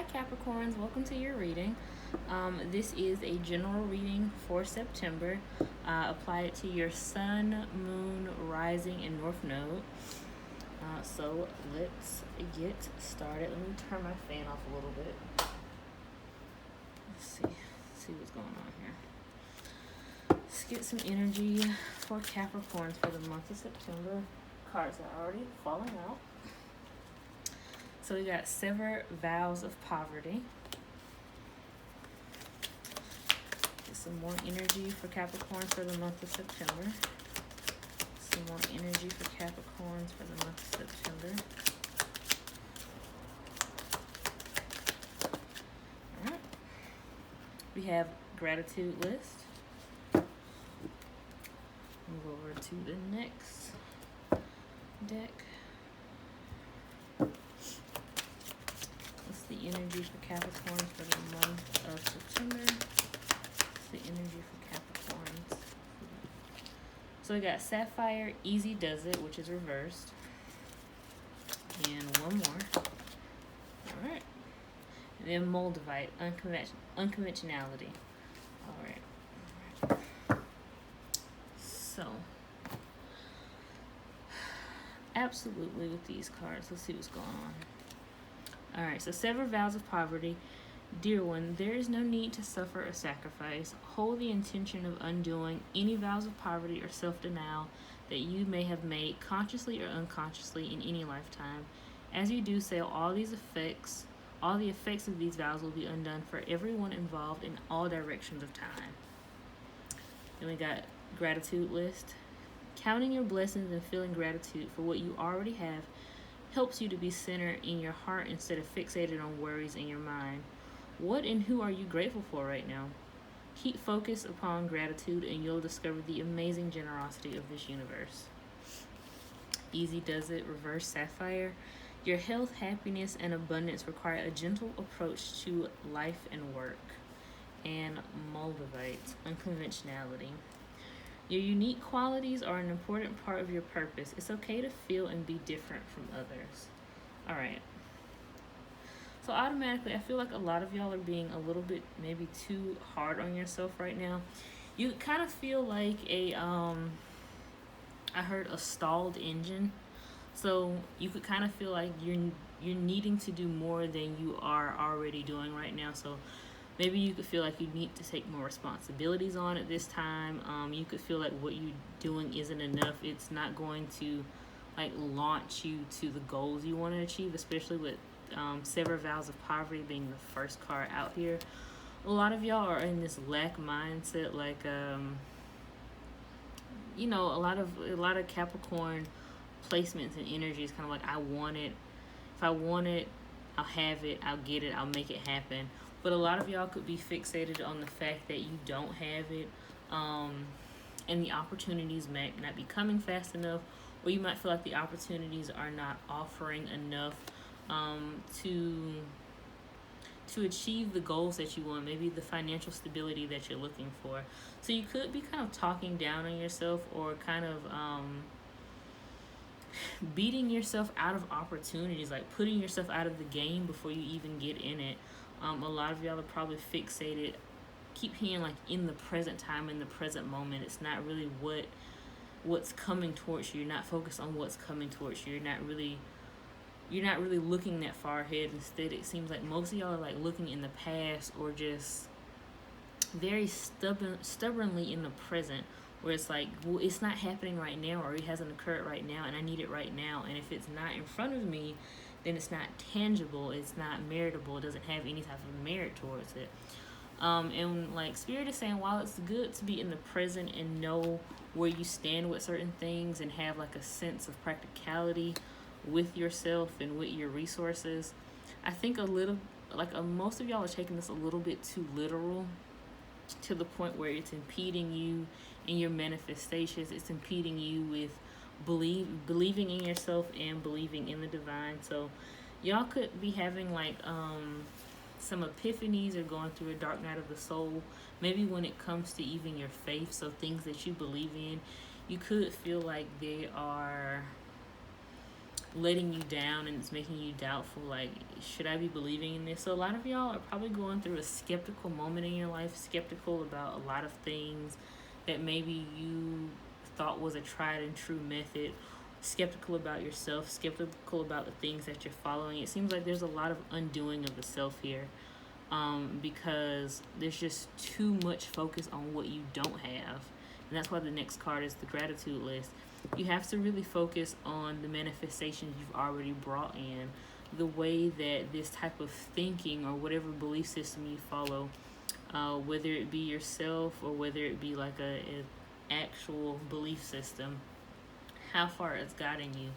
Hi Capricorns, welcome to your reading. This is a general reading for September. Apply it to your sun, moon, rising, and north node. So let's get started. Let me turn my fan off a little bit. Let's see what's going on here. Let's get some energy for Capricorns for the month of September. Cards are already falling out. So we got sever vows of poverty. Get some more energy for Capricorns for the month of September. Some more energy for Capricorns for the month of September. All right. We have gratitude list. Move over to the next deck. What's the energy for Capricorns for the month of September? What's the energy for Capricorns? So we got Sapphire, Easy Does It, which is reversed. And one more. All right. And then Moldavite, unconventionality. All right. So, absolutely with these cards, let's see what's going on. All right, so sever vows of poverty. Dear one, there is no need to suffer or sacrifice. Hold the intention of undoing any vows of poverty or self-denial that you may have made consciously or unconsciously in any lifetime. As you do so, all the effects of these vows will be undone for everyone involved in all directions of time. Then we got gratitude list. Counting your blessings and feeling gratitude for what you already have helps you to be centered in your heart instead of fixated on worries in your mind. What and who are you grateful for right now? Keep focused upon gratitude and you'll discover the amazing generosity of this universe. Easy Does It, reverse Sapphire. Your health, happiness, and abundance require a gentle approach to life and work. And Moldavite, unconventionality. Your unique qualities are an important part of your purpose. It's okay to feel and be different from others. All right. So automatically, I feel like a lot of y'all are being a little bit maybe too hard on yourself right now. You kind of feel like I heard a stalled engine. So you could kind of feel like you're needing to do more than you are already doing right now. So maybe you could feel like you need to take more responsibilities on at this time. You could feel like what you're doing isn't enough. It's not going to like launch you to the goals you want to achieve, especially with sever vows of poverty being the first card out here. A lot of y'all are in this lack mindset, like a lot of Capricorn placements and energy is kind of like, I want it. If I want it, I'll have it. I'll get it. I'll make it happen. But a lot of y'all could be fixated on the fact that you don't have it, and the opportunities might not be coming fast enough, or you might feel like the opportunities are not offering enough to achieve the goals that you want, maybe the financial stability that you're looking for. So you could be kind of talking down on yourself or kind of beating yourself out of opportunities, like putting yourself out of the game before you even get in it. A lot of y'all are probably fixated, keep hearing like in the present time, in the present moment. It's not really what's coming towards you. You're not focused on what's coming towards you. You're not really looking that far ahead. Instead, it seems like most of y'all are like looking in the past or just very stubbornly in the present, where it's like, well, it's not happening right now, or it hasn't occurred right now, and I need it right now. And if it's not in front of me, then it's not tangible, it's not meritable, it doesn't have any type of merit towards it. And like Spirit is saying, while it's good to be in the present and know where you stand with certain things and have like a sense of practicality with yourself and with your resources, I think most of y'all are taking this a little bit too literal, to the point where it's impeding you in your manifestations. It's impeding you with believing in yourself and believing in the divine. So y'all could be having like some epiphanies or going through a dark night of the soul, maybe when it comes to even your faith. So things that you believe in, you could feel like they are letting you down and it's making you doubtful, like, should I be believing in this? So a lot of y'all are probably going through a skeptical moment in your life, skeptical about a lot of things that maybe you thought was a tried and true method, skeptical about yourself, skeptical about the things that you're following. It seems like there's a lot of undoing of the self here, because there's just too much focus on what you don't have. And that's why the next card is the gratitude list. You have to really focus on the manifestations you've already brought in, the way that this type of thinking or whatever belief system you follow, whether it be yourself or whether it be like a actual belief system, how far it's guiding you.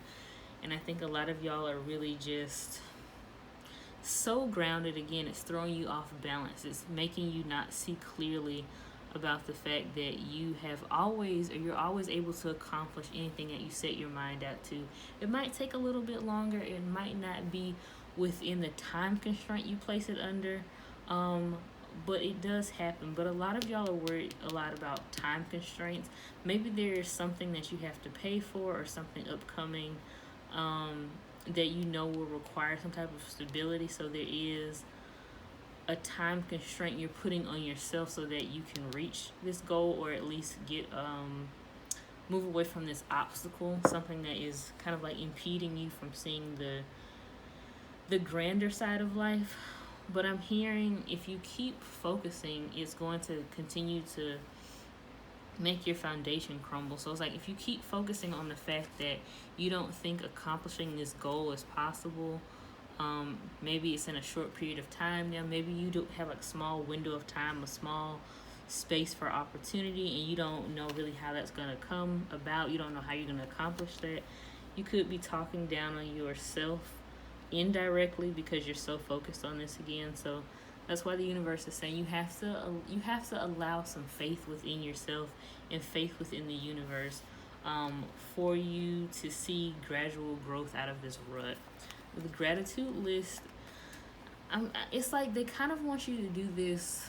And I think a lot of y'all are really just so grounded. Again, it's throwing you off balance. It's making you not see clearly about the fact that you have always, or you're always able to accomplish anything that you set your mind out to. It might take a little bit longer. It might not be within the time constraint you place it under, but it does happen. But a lot of y'all are worried a lot about time constraints. Maybe there is something that you have to pay for or something upcoming that you know will require some type of stability. So there is a time constraint you're putting on yourself so that you can reach this goal, or at least get move away from this obstacle, something that is kind of like impeding you from seeing the grander side of life. But I'm hearing if you keep focusing, it's going to continue to make your foundation crumble. So it's like if you keep focusing on the fact that you don't think accomplishing this goal is possible, maybe it's in a short period of time now, maybe you don't have like a small window of time, a small space for opportunity, and you don't know really how that's going to come about. You don't know how you're going to accomplish that. You could be talking down on yourself indirectly because you're so focused on this again. So that's why the universe is saying you have to allow some faith within yourself and faith within the universe, for you to see gradual growth out of this rut. The gratitude list, it's like they kind of want you to do this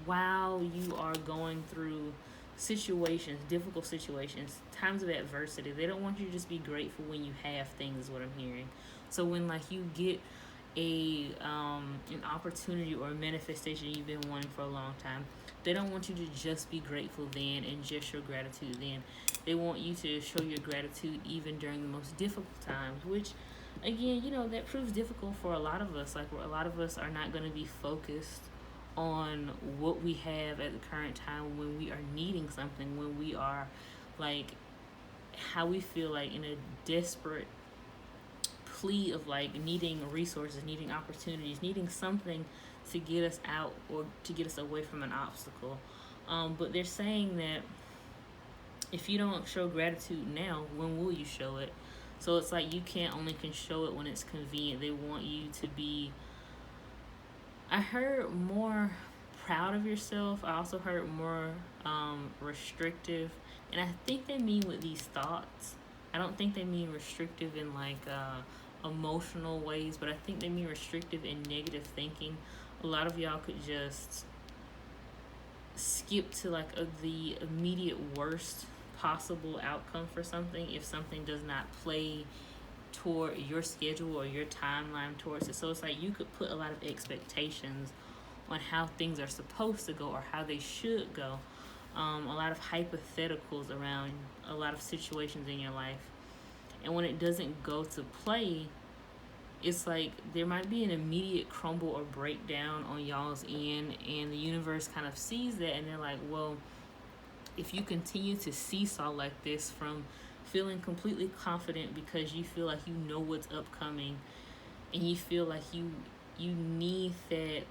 while you are going through situations, difficult situations, times of adversity. They don't want you to just be grateful when you have things, is what I'm hearing. So when like you get an opportunity or a manifestation you've been wanting for a long time, they don't want you to just be grateful then and just show gratitude then. They want you to show your gratitude even during the most difficult times, which again, that proves difficult for a lot of us. Like, a lot of us are not going to be focused on what we have at the current time when we are needing something, when we are like, how we feel like in a desperate plea of like needing resources, needing opportunities, needing something to get us out or to get us away from an obstacle. But they're saying that if you don't show gratitude now, when will you show it? So it's like you can show it when it's convenient. They want you to be, I heard more proud of yourself. I also heard more restrictive. And I think they mean with these thoughts. I don't think they mean restrictive in like emotional ways, but I think they mean restrictive in negative thinking. A lot of y'all could just skip to like the immediate worst possible outcome for something if something does not play toward your schedule or your timeline towards it. So it's like you could put a lot of expectations on how things are supposed to go or how they should go. A lot of hypotheticals around a lot of situations in your life. And when it doesn't go to play, it's like there might be an immediate crumble or breakdown on y'all's end, and the universe kind of sees that and they're like, well, if you continue to seesaw like this from feeling completely confident because you feel like you know what's upcoming and you feel like you need that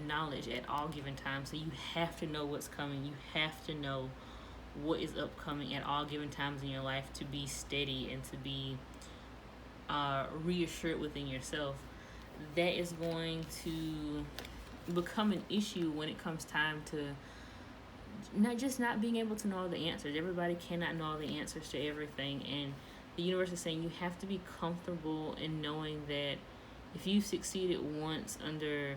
knowledge at all given times. So you have to know what's coming. You have to know what is upcoming at all given times in your life to be steady and to be reassured within yourself. That is going to become an issue when it comes time to not being able to know all the answers. Everybody cannot know all the answers to everything, and the universe is saying you have to be comfortable in knowing that if you succeeded once under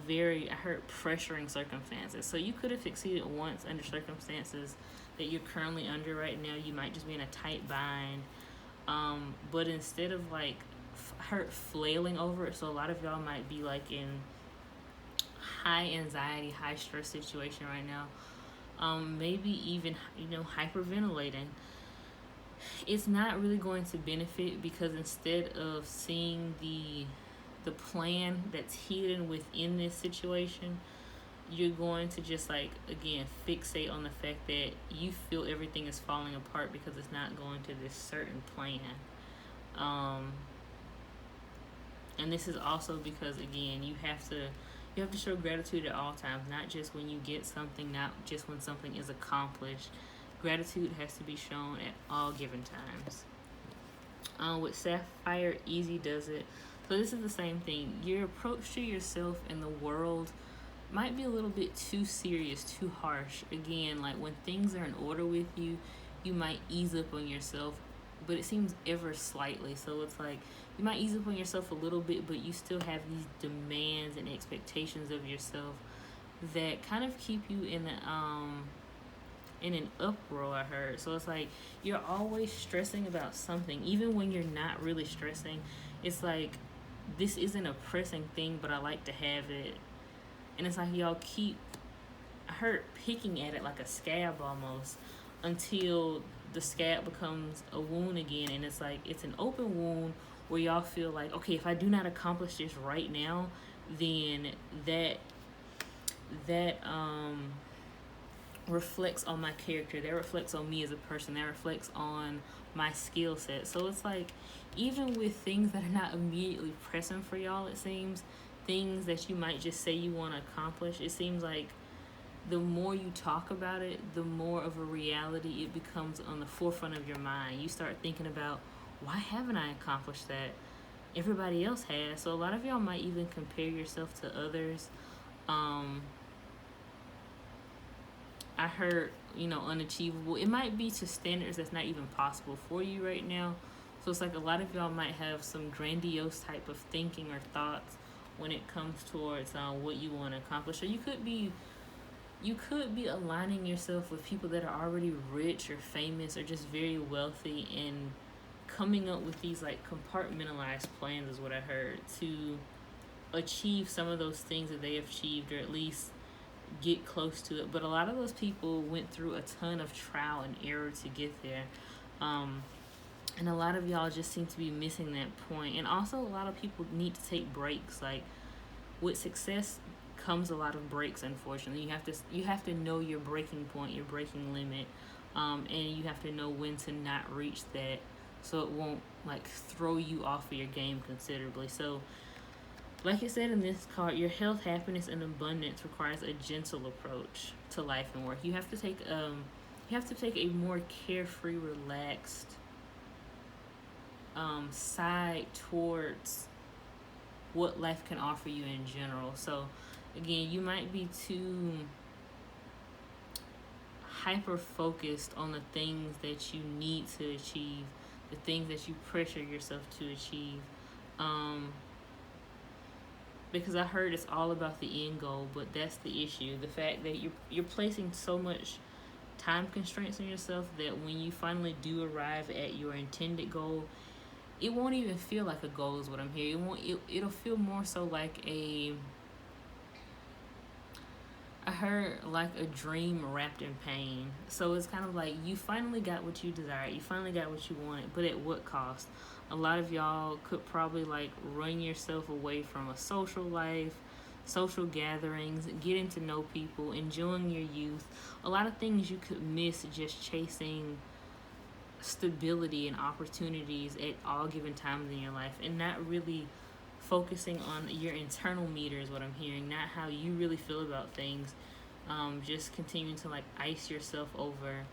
very, I heard, pressuring circumstances. So you could have succeeded once under circumstances that you're currently under right now. You might just be in a tight bind. But instead of like flailing over it, so a lot of y'all might be like in high anxiety, high stress situation right now. Maybe even, hyperventilating. It's not really going to benefit, because instead of seeing the plan that's hidden within this situation, you're going to just, like, again, fixate on the fact that you feel everything is falling apart because it's not going to this certain plan. And this is also because, again, you have to show gratitude at all times, not just when you get something, not just when something is accomplished. Gratitude has to be shown at all given times. With Sapphire, easy does it. So this is the same thing. Your approach to yourself and the world might be a little bit too serious, too harsh. Again, like when things are in order with you, you might ease up on yourself, but it seems ever slightly. So it's like you might ease up on yourself a little bit, but you still have these demands and expectations of yourself that kind of keep you in an uproar, I heard. So it's like you're always stressing about something, even when you're not really stressing. It's like, this isn't a pressing thing, but I like to have it. And it's like y'all keep, I heard, picking at it like a scab almost, until the scab becomes a wound again. And it's like it's an open wound where y'all feel like, okay, if I do not accomplish this right now, then that reflects on my character, that reflects on me as a person, that reflects on my skill set. So it's like, even with things that are not immediately pressing for y'all, it seems, things that you might just say you want to accomplish, it seems like the more you talk about it, the more of a reality it becomes on the forefront of your mind. You start thinking about, why haven't I accomplished that? Everybody else has. So a lot of y'all might even compare yourself to others. I heard, unachievable. It might be to standards that's not even possible for you right now. So it's like a lot of y'all might have some grandiose type of thinking or thoughts when it comes towards what you want to accomplish. Or you could be aligning yourself with people that are already rich or famous or just very wealthy, and coming up with these like compartmentalized plans is what I heard, to achieve some of those things that they have achieved, or at least get close to it. But a lot of those people went through a ton of trial and error to get there. And a lot of y'all just seem to be missing that point. And also a lot of people need to take breaks. Like, with success comes a lot of breaks, unfortunately. You have to know your breaking point, your breaking limit. And you have to know when to not reach that, so it won't like throw you off of your game considerably. So like it said in this card, your health, happiness, and abundance requires a gentle approach to life and work. You have to take a more carefree, relaxed side towards what life can offer you in general. So again, you might be too hyper focused on the things that you need to achieve, the things that you pressure yourself to achieve. Because I heard it's all about the end goal, but that's the issue. The fact that you're placing so much time constraints on yourself that when you finally do arrive at your intended goal, it won't even feel like a goal is what I'm hearing. It'll feel more so like I heard like a dream wrapped in pain. So it's kind of like you finally got what you desired, you finally got what you wanted, but at what cost? A lot of y'all could probably like run yourself away from a social life, social gatherings, getting to know people, enjoying your youth. A lot of things you could miss just chasing stability and opportunities at all given times in your life, and not really focusing on your internal meter is what I'm hearing, not how you really feel about things. Just continuing to like ice yourself over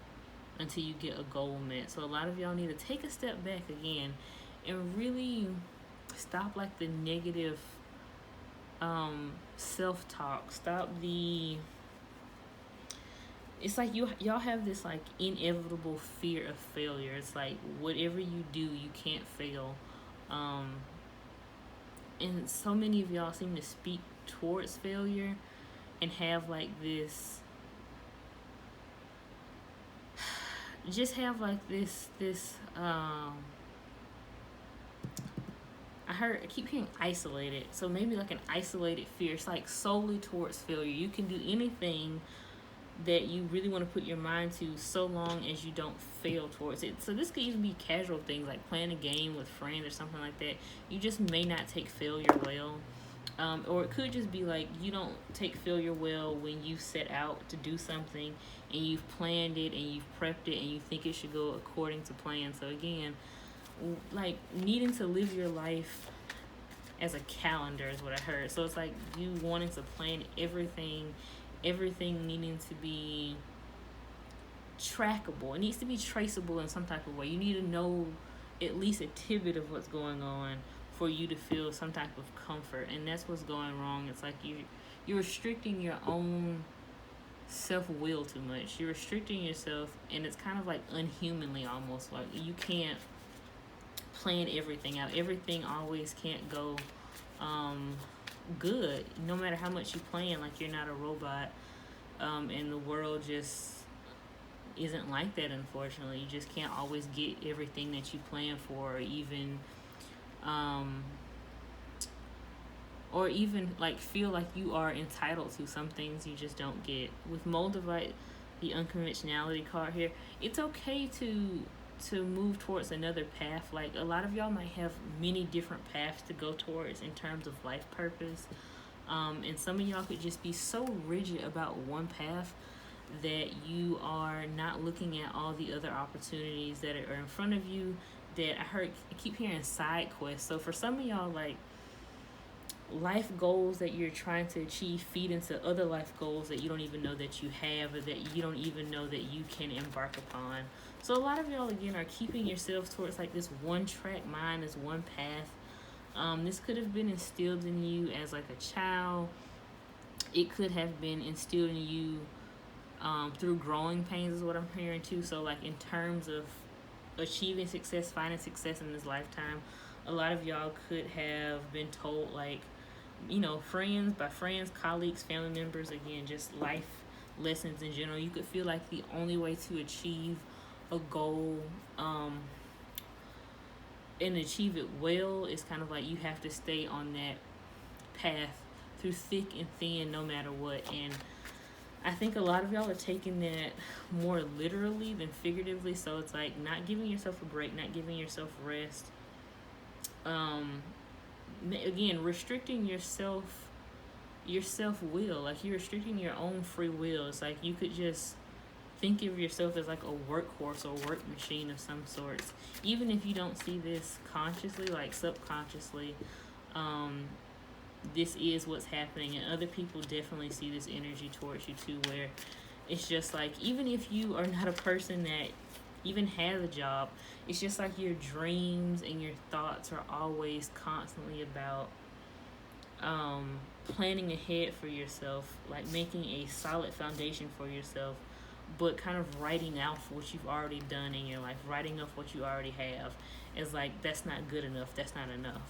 until you get a goal met. So a lot of y'all need to take a step back again and really stop like the negative self-talk. Stop the, it's like y'all have this like inevitable fear of failure. It's like whatever you do, you can't fail. And so many of y'all seem to speak towards failure and have like this, just have like this I keep hearing isolated, so maybe like an isolated fear. It's like solely towards failure. You can do anything that you really want to put your mind to, so long as you don't fail towards it. So this could even be casual things like playing a game with friends or something like that. You just may not take failure well. Or it could just be like you don't take failure well when you set out to do something and you've planned it and you've prepped it and you think it should go according to plan. So again, like needing to live your life as a calendar is what I heard. So it's like you wanting to plan everything needing to be trackable. It needs to be traceable in some type of way. You need to know at least a tidbit of what's going on for you to feel some type of comfort, and that's what's going wrong. It's like you're restricting your own self-will too much. You're restricting yourself, and it's kind of like unhumanly almost. Like you can't plan everything out. Everything always can't go good, no matter how much you plan. Like you're not a robot, and the world just isn't like that, unfortunately. You just can't always get everything that you plan for, or even like feel like you are entitled to. Some things you just don't get. With Moldavite, the unconventionality card here, it's okay to move towards another path. Like a lot of y'all might have many different paths to go towards in terms of life purpose, and some of y'all could just be so rigid about one path that you are not looking at all the other opportunities that are in front of you. That I keep hearing side quests. So for some of y'all, like life goals that you're trying to achieve feed into other life goals that you don't even know that you have, or that you don't even know that you can embark upon. So a lot of y'all again are keeping yourselves towards like this one track mind, this one path. This could have been instilled in you as like a child. It could have been instilled in you through growing pains is what I'm hearing too. So like in terms of achieving success, finding success in this lifetime, a lot of y'all could have been told, like, friends, colleagues, family members, again, just life lessons in general. You could feel like the only way to achieve a goal and achieve it well is kind of like you have to stay on that path through thick and thin, no matter what. And I think a lot of y'all are taking that more literally than figuratively. So it's like not giving yourself a break, not giving yourself rest. Again, restricting your self-will. Like you're restricting your own free will. It's like you could just think of yourself as like a workhorse or work machine of some sorts. Even if you don't see this consciously, like subconsciously, this is what's happening, and other people definitely see this energy towards you too, where it's just like, even if you are not a person that even has a job, it's just like your dreams and your thoughts are always constantly about planning ahead for yourself, like making a solid foundation for yourself, but kind of writing out what you've already done in your life, writing off what you already have. It's like, that's not good enough, that's not enough.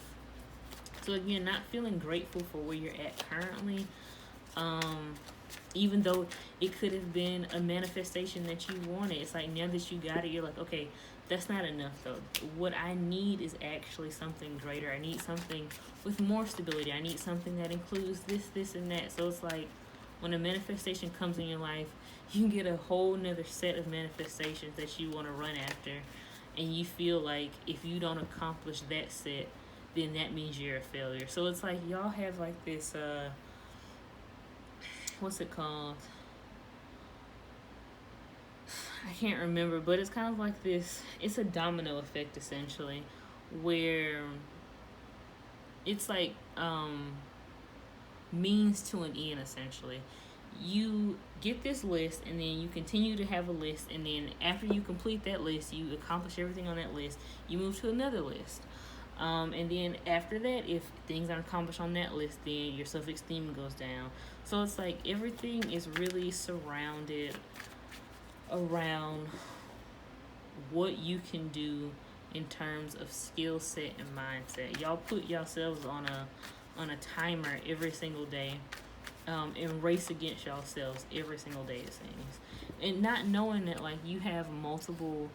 So again, not feeling grateful for where you're at currently, even though it could have been a manifestation that you wanted. It's like now that you got it, you're like, okay, that's not enough though. What I need is actually something greater. I need something with more stability. I need something that includes this, and that. So it's like when a manifestation comes in your life, you get a whole nother set of manifestations that you want to run after, and you feel like if you don't accomplish that set, then that means you're a failure. So it's like y'all have like this, what's it called? I can't remember, but it's kind of like this, it's a domino effect essentially, where it's like means to an end essentially. You get this list, and then you continue to have a list, and then after you complete that list, you accomplish everything on that list, you move to another list. And then after that, if things aren't accomplished on that list, then your self-esteem goes down. So it's like everything is really surrounded around what you can do in terms of skill set and mindset. Y'all put yourselves on on a timer every single day, and race against yourselves every single day, it seems. And not knowing that, like, you have multiple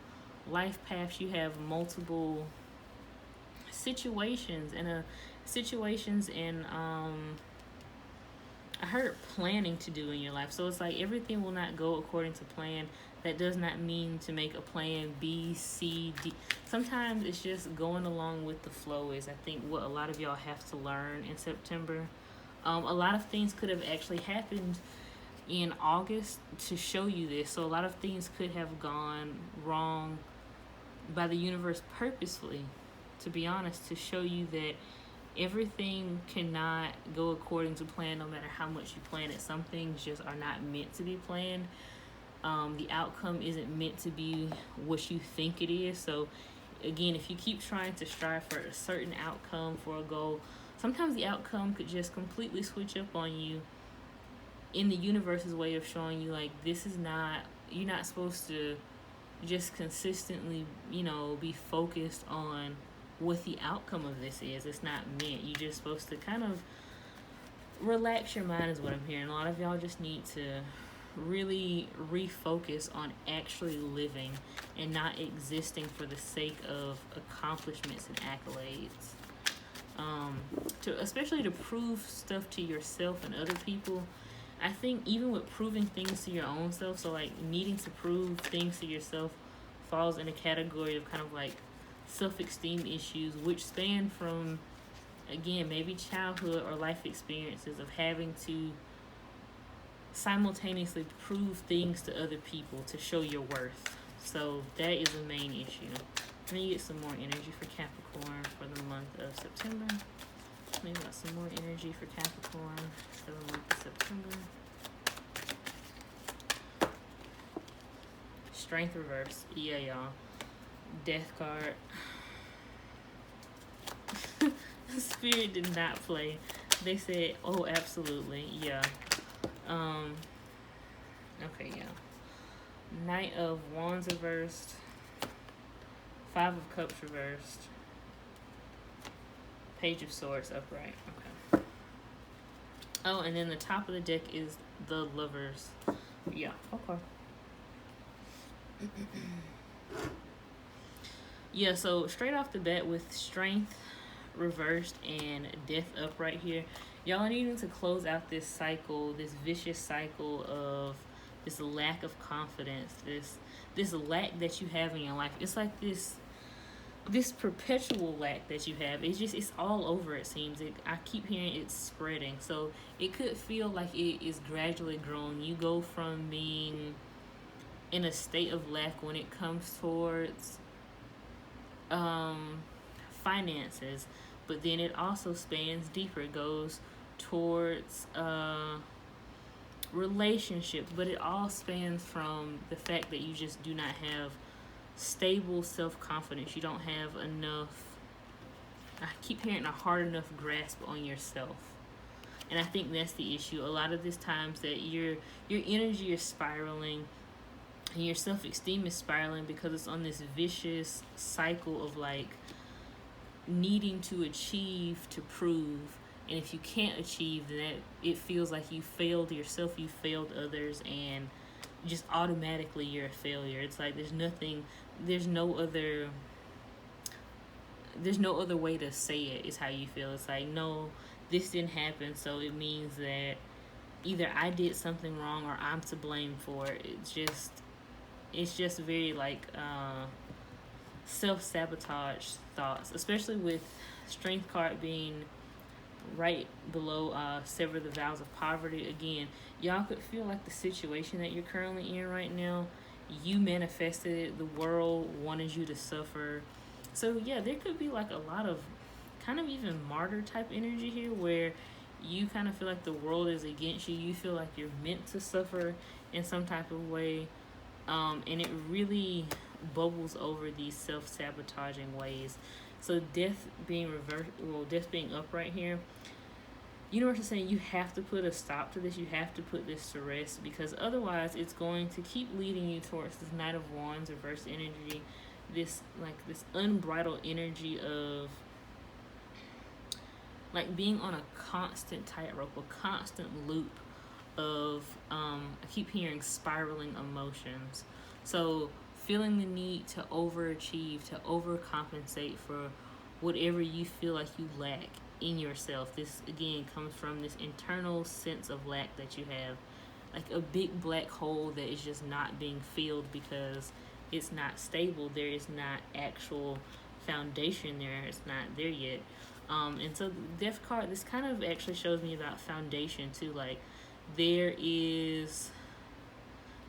life paths, you have multiple situations and I heard planning to do in your life. So it's like everything will not go according to plan. That does not mean to make a plan B, C, D. Sometimes it's just going along with the flow is, I think, what a lot of y'all have to learn in September. A lot of things could have actually happened in August to show you this. So a lot of things could have gone wrong by the universe purposefully, to be honest, to show you that everything cannot go according to plan no matter how much you plan it. Some things just are not meant to be planned. The outcome isn't meant to be what you think it is. So again, if you keep trying to strive for a certain outcome for a goal, sometimes the outcome could just completely switch up on you in the universe's way of showing you, like, this is not, you're not supposed to just consistently, be focused on what the outcome of this is. It's not meant. You're just supposed to kind of relax your mind is what I'm hearing. A lot of y'all just need to really refocus on actually living and not existing for the sake of accomplishments and accolades. Especially to prove stuff to yourself and other people. I think even with proving things to your own self, so like needing to prove things to yourself falls in a category of kind of like self-esteem issues, which span from, again, maybe childhood or life experiences of having to simultaneously prove things to other people to show your worth. So that is a main issue. Let me get some more energy for Capricorn for the month of September. Maybe got some more energy for Capricorn for the month of September. Strength reverse. Yeah, y'all. Death card. Spirit did not play. They said, oh, absolutely. Yeah. Okay, yeah. Knight of Wands reversed. Five of Cups reversed. Page of Swords upright. Okay. Oh, and then the top of the deck is the Lovers. Yeah, okay. Yeah, so straight off the bat with Strength reversed and Death upright here, y'all are needing to close out this cycle, this vicious cycle of this lack of confidence, this lack that you have in your life. It's like this perpetual lack that you have. It's all over, it seems. I keep hearing it's spreading. So it could feel like it is gradually growing. You go from being in a state of lack when it comes towards finances, but then it also spans deeper. It goes towards relationships, but it all spans from the fact that you just do not have stable self-confidence. You don't have enough, I keep hearing, a hard enough grasp on yourself. And I think that's the issue. A lot of these times that your energy is spiraling and your self-esteem is spiraling because it's on this vicious cycle of like needing to achieve to prove. And if you can't achieve that, it feels like you failed yourself, you failed others, and just automatically you're a failure. It's like there's no other way to say it is how you feel. It's like, no, this didn't happen, so it means that either I did something wrong or I'm to blame for it. It's just very like self-sabotage thoughts, especially with Strength card being right below Sever the Vows of Poverty. Again, y'all could feel like the situation that you're currently in right now, you manifested it. The world wanted you to suffer. So yeah, there could be like a lot of kind of even martyr type energy here where you kind of feel like the world is against you. You feel like you're meant to suffer in some type of way. And it really bubbles over these self-sabotaging ways. So death being reversed, death being upright here, universe is saying you have to put a stop to this. You have to put this to rest, because otherwise it's going to keep leading you towards this Knight of Wands reverse energy, this unbridled energy of like being on a constant tightrope, a constant loop of I keep hearing spiraling emotions. So feeling the need to overachieve, to overcompensate for whatever you feel like you lack in yourself. This again comes from this internal sense of lack that you have, like a big black hole that is just not being filled because it's not stable. There is not actual foundation there. It's not there yet. And so the death card, this kind of actually shows me about foundation too. Like there is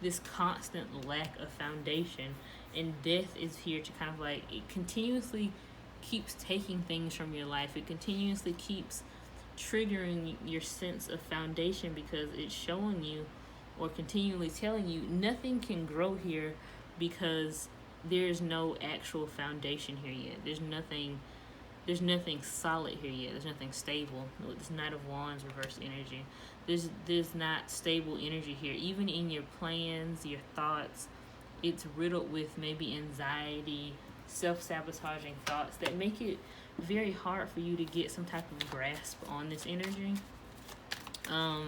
this constant lack of foundation, and death is here to kind of like, it continuously keeps taking things from your life. It continuously keeps triggering your sense of foundation because it's showing you or continually telling you nothing can grow here because there's no actual foundation here yet. There's nothing solid here yet. There's nothing stable. With this Knight of Wands reverse energy, there's not stable energy here. Even in your plans, your thoughts, it's riddled with maybe anxiety, self-sabotaging thoughts that make it very hard for you to get some type of grasp on this energy. I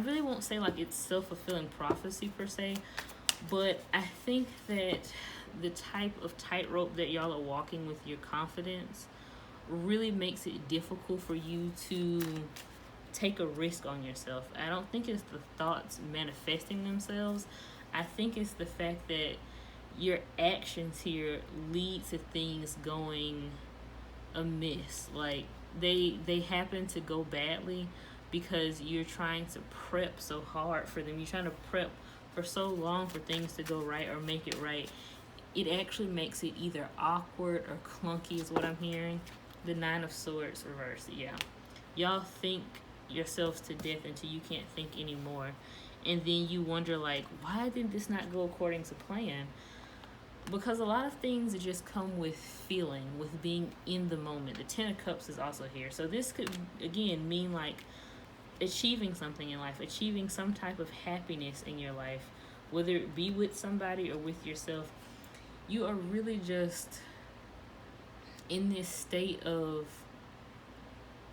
really won't say like it's self-fulfilling prophecy per se, but I think that the type of tightrope that y'all are walking with your confidence really makes it difficult for you to take a risk on yourself. I don't think it's the thoughts manifesting themselves. I think it's the fact that your actions here lead to things going amiss. Like they happen to go badly because you're trying to prep so hard for them. You're trying to prep for so long for things to go right or make it right. It actually makes it either awkward or clunky is what I'm hearing. The Nine of Swords reversed. Yeah. Y'all think yourselves to death until you can't think anymore. And then you wonder like, why did this not go according to plan? Because a lot of things just come with feeling, with being in the moment. The Ten of Cups is also here. So this could, again, mean like achieving something in life, achieving some type of happiness in your life, whether it be with somebody or with yourself. You are really just in this state of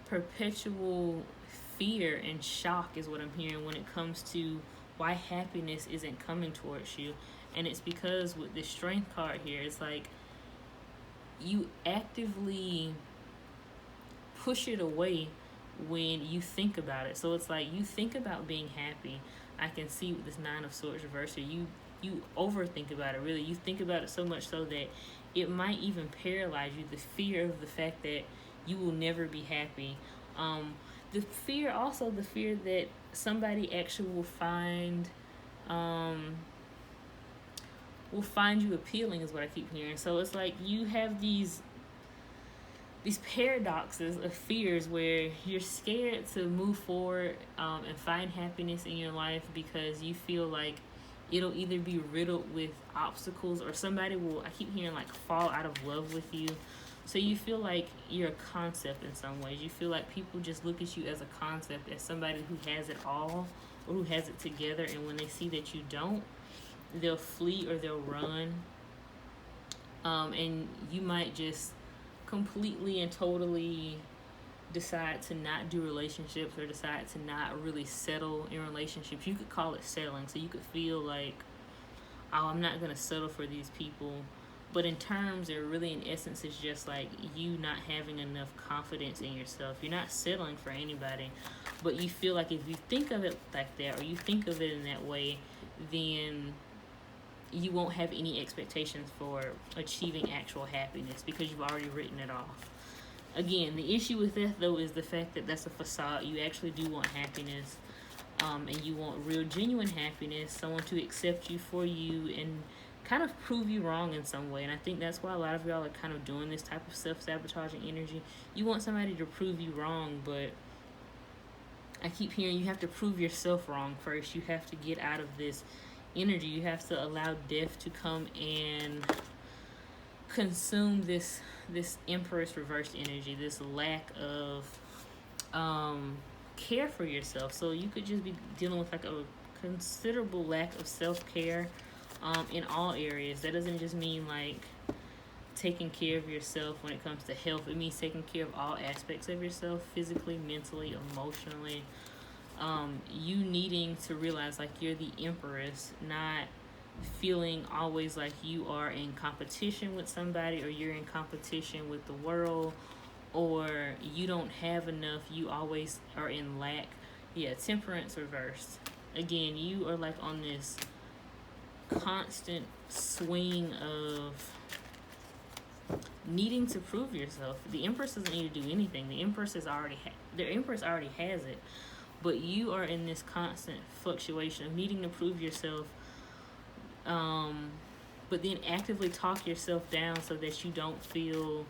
perpetual fear and shock is what I'm hearing when it comes to why happiness isn't coming towards you. And it's because with the Strength card here, it's like you actively push it away when you think about it. So it's like you think about being happy. I can see with this Nine of Swords reversed here, you overthink about it, really. You think about it so much so that it might even paralyze you. The fear of the fact that you will never be happy. The fear that somebody actually will find you appealing is what I keep hearing. So it's like you have these paradoxes of fears where you're scared to move forward and find happiness in your life because you feel like it'll either be riddled with obstacles or somebody will, I keep hearing, like fall out of love with you. So you feel like you're a concept in some ways. You feel like people just look at you as a concept, as somebody who has it all or who has it together, and when they see that you don't, they'll flee or they'll run. And you might just completely and totally decide to not do relationships or decide to not really settle in relationships. You could call it settling. So you could feel like, oh, I'm not going to settle for these people. But in terms, or really in essence, it's just like you not having enough confidence in yourself. You're not settling for anybody. But you feel like if you think of it like that, or you think of it in that way, then you won't have any expectations for achieving actual happiness because you've already written it off. Again, the issue with that, though, is the fact that that's a facade. You actually do want happiness, and you want real, genuine happiness, someone to accept you for you and kind of prove you wrong in some way. And I think that's why a lot of y'all are kind of doing this type of self-sabotaging energy. You want somebody to prove you wrong, but I keep hearing you have to prove yourself wrong first. You have to get out of this energy. You have to allow death to come and consume this Empress reversed energy, this lack of care for yourself. So you could just be dealing with like a considerable lack of self-care in all areas. That doesn't just mean like taking care of yourself when it comes to health. It means taking care of all aspects of yourself, physically, mentally, emotionally. You needing to realize like you're the empress, not feeling always like you are in competition with somebody, or you're in competition with the world, or you don't have enough, you always are in lack. Yeah, temperance reversed. Again, you are like on this constant swing of needing to prove yourself. The Empress doesn't need to do anything. The Empress already has it. But you are in this constant fluctuation of needing to prove yourself, but then actively talk yourself down so that you don't feel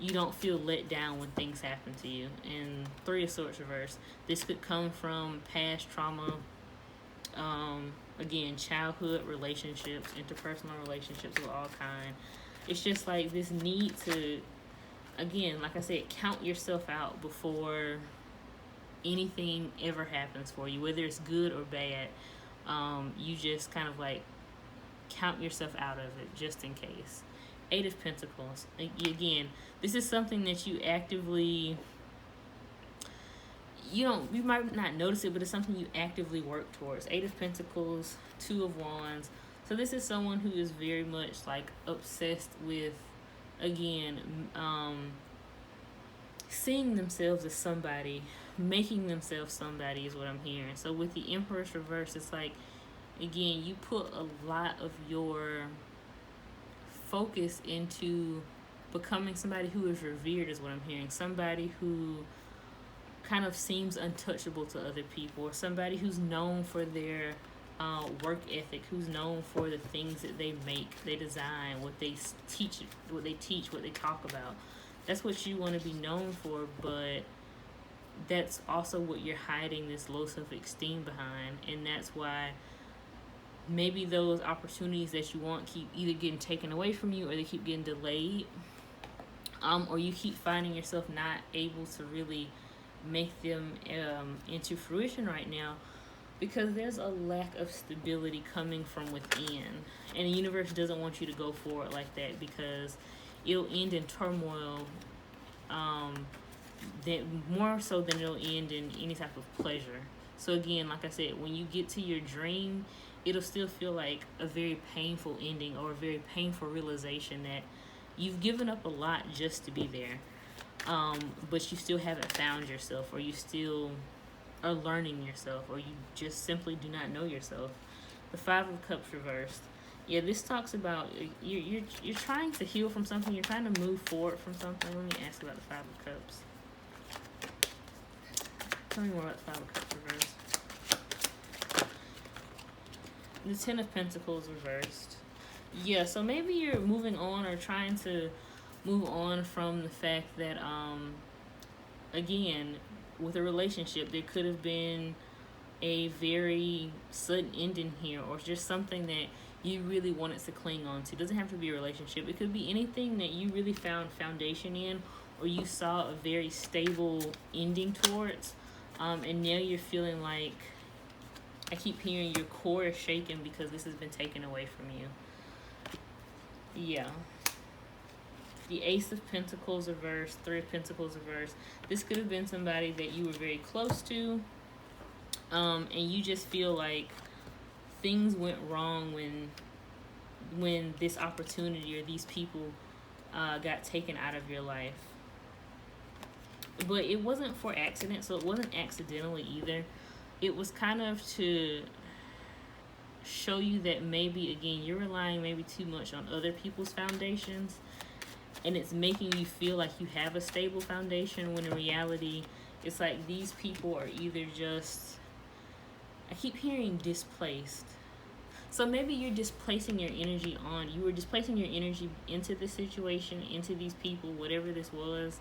let down when things happen to you. And Three of Swords reversed. This could come from past trauma, again, childhood relationships, interpersonal relationships of all kind. It's just like this need to, again, like I said, count yourself out before anything ever happens for you, whether it's good or bad. You just kind of like count yourself out of it just in case. Eight of Pentacles. Again, this is something that you actively, you might not notice it, but it's something you actively work towards. Eight of Pentacles, Two of Wands. So this is someone who is very much like obsessed with, again, seeing themselves as somebody, making themselves somebody is what I'm hearing. So with the Empress reverse, it's like, again, you put a lot of your focus into becoming somebody who is revered is what I'm hearing. Somebody who kind of seems untouchable to other people, or somebody who's known for their work ethic, who's known for the things that they make, they design, what they teach, what they talk about. That's what you want to be known for, but that's also what you're hiding this low self-esteem behind. And that's why maybe those opportunities that you want keep either getting taken away from you, or they keep getting delayed, or you keep finding yourself not able to really make them into fruition right now, because there's a lack of stability coming from within. And the universe doesn't want you to go forward like that, because it'll end in turmoil, that more so than it'll end in any type of pleasure. So again, like I said, when you get to your dream, it'll still feel like a very painful ending, or a very painful realization that you've given up a lot just to be there, but you still haven't found yourself, or you still are learning yourself, or you just simply do not know yourself. The Five of Cups reversed. Yeah, this talks about you're trying to heal from something. You're trying to move forward from something. Let me ask about the Five of Cups. Tell me more about the Five of Cups reversed. The Ten of Pentacles reversed. Yeah, so maybe you're moving on, or trying to move on from the fact that, again, with a relationship, there could have been a very sudden ending here, or just something that you really wanted to cling on to. It doesn't have to be a relationship. It could be anything that you really found foundation in, or you saw a very stable ending towards, and now you're feeling like, I keep hearing your core is shaken because this has been taken away from you. Yeah. The Ace of Pentacles reversed, Three of Pentacles reversed. This could have been somebody that you were very close to, and you just feel like things went wrong when this opportunity or these people got taken out of your life. But it wasn't for accident, so it wasn't accidentally either. It was kind of to show you that maybe, again, you're relying maybe too much on other people's foundations, and it's making you feel like you have a stable foundation, when in reality, it's like these people are either just, I keep hearing displaced. So maybe you're displacing your energy you were displacing your energy into this situation, into these people, whatever this was,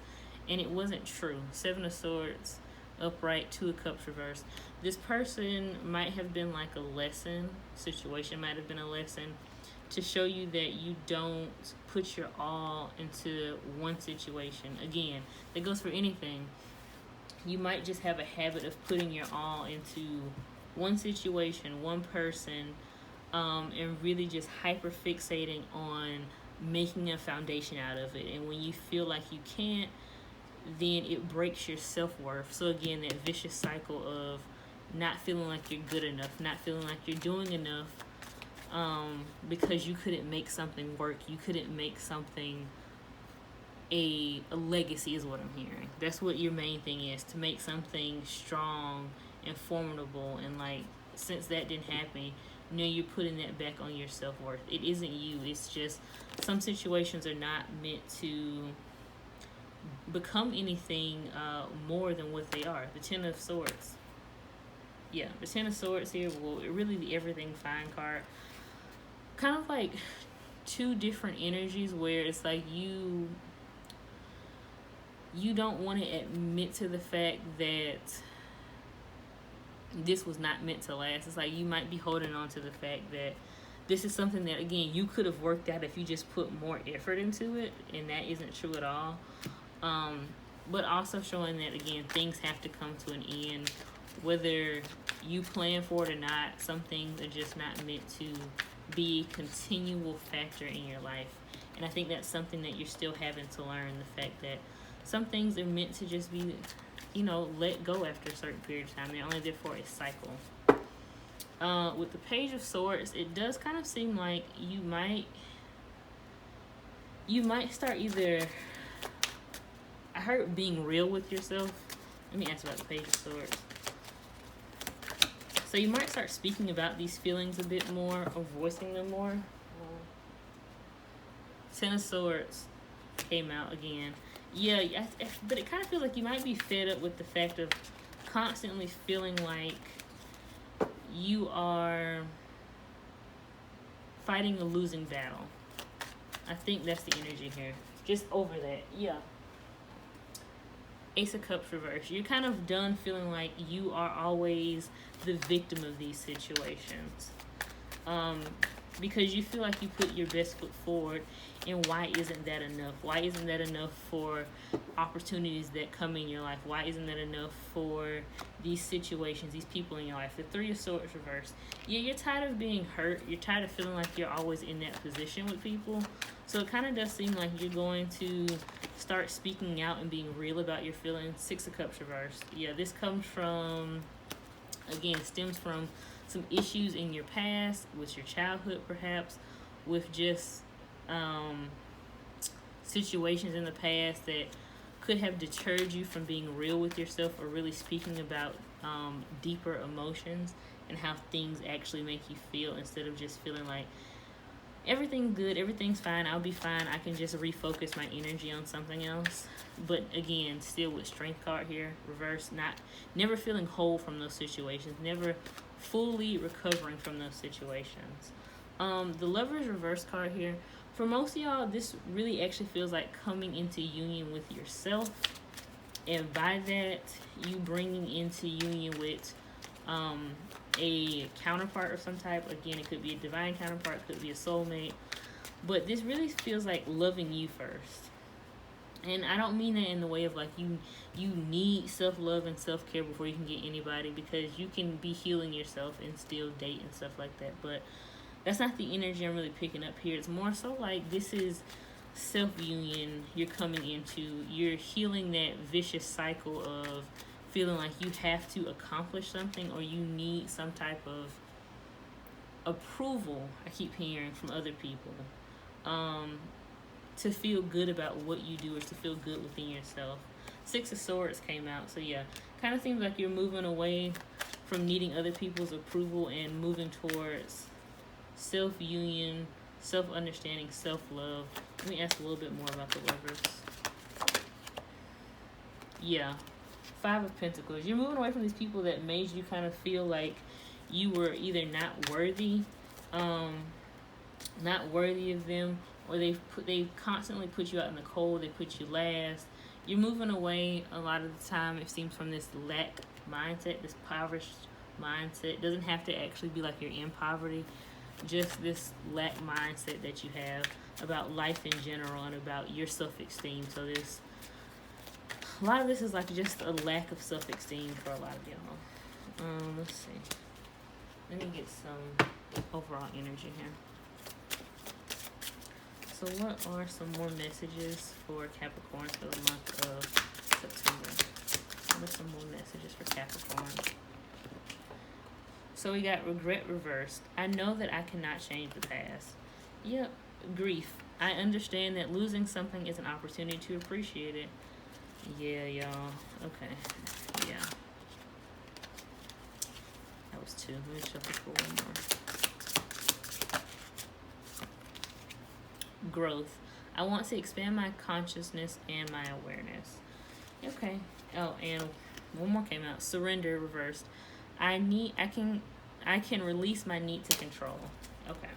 and it wasn't true. Seven of Swords upright, Two of Cups reversed. This person might have been like a lesson, situation might have been a lesson, to show you that you don't put your all into one situation. Again, that goes for anything. You might just have a habit of putting your all into one situation, one person, and really just hyper fixating on making a foundation out of it. And when you feel like you can't, then it breaks your self-worth. So again, that vicious cycle of not feeling like you're good enough, not feeling like you're doing enough, because you couldn't make something work. You couldn't make something a legacy is what I'm hearing. That's what your main thing is, to make something strong and formidable. And like, since that didn't happen, you're putting that back on your self-worth. It isn't you. It's just some situations are not meant to become anything more than what they are. The Ten of Swords. Yeah, the Ten of Swords here will really the everything fine card. Kind of like two different energies where it's like you don't want to admit to the fact that this was not meant to last. It's like you might be holding on to the fact that this is something that, again, you could have worked out if you just put more effort into it, and that isn't true at all. But also showing that, again, things have to come to an end. Whether you plan for it or not, some things are just not meant to be a continual factor in your life. And I think that's something that you're still having to learn, the fact that some things are meant to just be, let go after a certain period of time. They're only there for a cycle. With the Page of Swords, it does kind of seem like you might start either, I heard being real with yourself. Let me ask about the Page of Swords. So you might start speaking about these feelings a bit more, or voicing them more. Ten of Swords came out again. Yeah, but it kind of feels like you might be fed up with the fact of constantly feeling like you are fighting a losing battle. I think that's the energy here. Just over that. Yeah. Ace of Cups reverse. You're kind of done feeling like you are always the victim of these situations. Because you feel like you put your best foot forward, and why isn't that enough? Why isn't that enough for opportunities that come in your life? Why isn't that enough for these situations, these people in your life? The Three of Swords reverse. Yeah, you're tired of being hurt. You're tired of feeling like you're always in that position with people. So it kind of does seem like you're going to start speaking out and being real about your feelings. Six of Cups reverse. Yeah, this comes from, again, stems from some issues in your past, with your childhood perhaps, with just situations in the past that could have deterred you from being real with yourself, or really speaking about deeper emotions and how things actually make you feel, instead of just feeling like everything's good, everything's fine, I'll be fine, I can just refocus my energy on something else. But again, still with Strength card here, reverse, never feeling whole from those situations, never fully recovering from those situations. The Lover's reverse card here, for most of y'all, this really actually feels like coming into union with yourself, and by that, you bringing into union with a counterpart of some type. Again, it could be a divine counterpart, it could be a soulmate, but this really feels like loving you first. And I don't mean that in the way of like you need self-love and self-care before you can get anybody, because you can be healing yourself and still date and stuff like that. But that's not the energy I'm really picking up here. It's more so like this is self-union you're coming into. You're healing that vicious cycle of feeling like you have to accomplish something, or you need some type of approval, I keep hearing, from other people. To feel good about what you do, or to feel good within yourself. Six of Swords came out. So yeah, kind of seems like you're moving away from needing other people's approval and moving towards self-union, self-understanding, self-love. Let me ask a little bit more about the Lovers. Yeah, Five of Pentacles. You're moving away from these people that made you kind of feel like you were either not worthy of them, or they constantly put you out in the cold, they put you last. You're moving away a lot of the time, it seems, from this lack mindset, this impoverished mindset. It doesn't have to actually be like you're in poverty, just this lack mindset that you have about life in general and about your self-esteem. So a lot of this is like just a lack of self-esteem for a lot of y'all. Let's see. Let me get some overall energy here. So what are some more messages for Capricorn for the month of September? What are some more messages for Capricorn? So we got regret reversed. I know that I cannot change the past. Yep, grief. I understand that losing something is an opportunity to appreciate it. Yeah, y'all. Okay. Yeah. That was two. Let me shuffle for one more. Growth. I want to expand my consciousness and my awareness. Okay. Oh, and one more came out. Surrender reversed. I can release my need to control. Okay.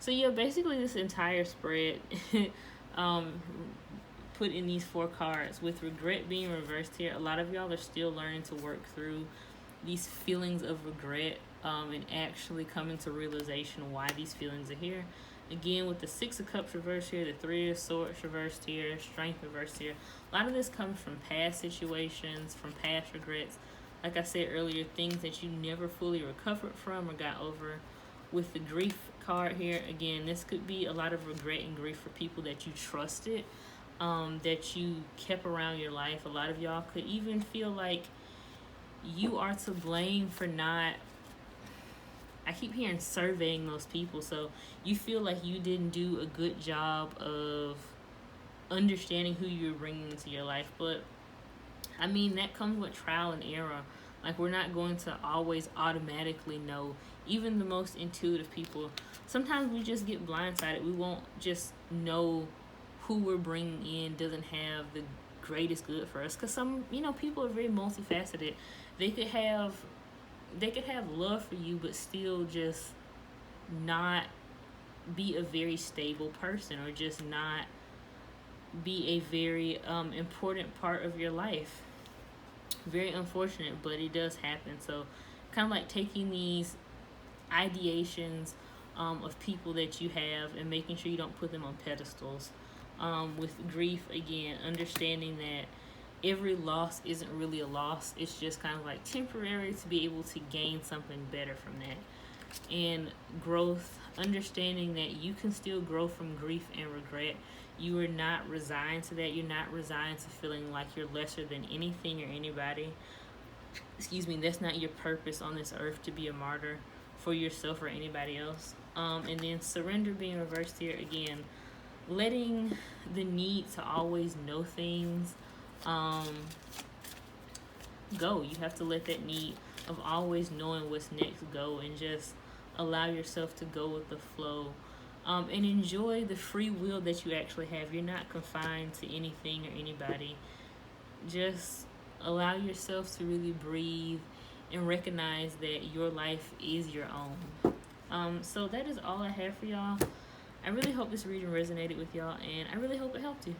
So yeah, basically this entire spread put in these 4 cards with regret being reversed here. A lot of y'all are still learning to work through these feelings of regret and actually coming to realization why these feelings are here. Again, with the 6 of Cups reversed here, the 3 of Swords reversed here, Strength reversed here. A lot of this comes from past situations, from past regrets. Like I said earlier, things that you never fully recovered from or got over. With the grief card here, again, this could be a lot of regret and grief for people that you trusted, that you kept around your life. A lot of y'all could even feel like you are to blame for not, I keep hearing surveying those people. So you feel like you didn't do a good job of understanding who you're bringing into your life. But I mean, that comes with trial and error. Like, we're not going to always automatically know. Even the most intuitive people, sometimes we just get blindsided. We won't just know who we're bringing in doesn't have the greatest good for us. Because some, people are very multifaceted. They could have love for you, but still just not be a very stable person, or just not be a very important part of your life. Very unfortunate, but it does happen. So kind of like taking these ideations of people that you have and making sure you don't put them on pedestals. With grief, again, understanding that every loss isn't really a loss. It's just kind of like temporary to be able to gain something better from that. And growth, understanding that you can still grow from grief and regret. You are not resigned to that. You're not resigned to feeling like you're lesser than anything or anybody. That's not your purpose on this earth, to be a martyr for yourself or anybody else. And then surrender being reversed here, again, letting the need to always know things go. You have to let that need of always knowing what's next go, and just allow yourself to go with the flow. And enjoy the free will that you actually have. You're not confined to anything or anybody. Just allow yourself to really breathe and recognize that your life is your own. So that is all I have for y'all. I really hope this reading resonated with y'all, and I really hope it helped you.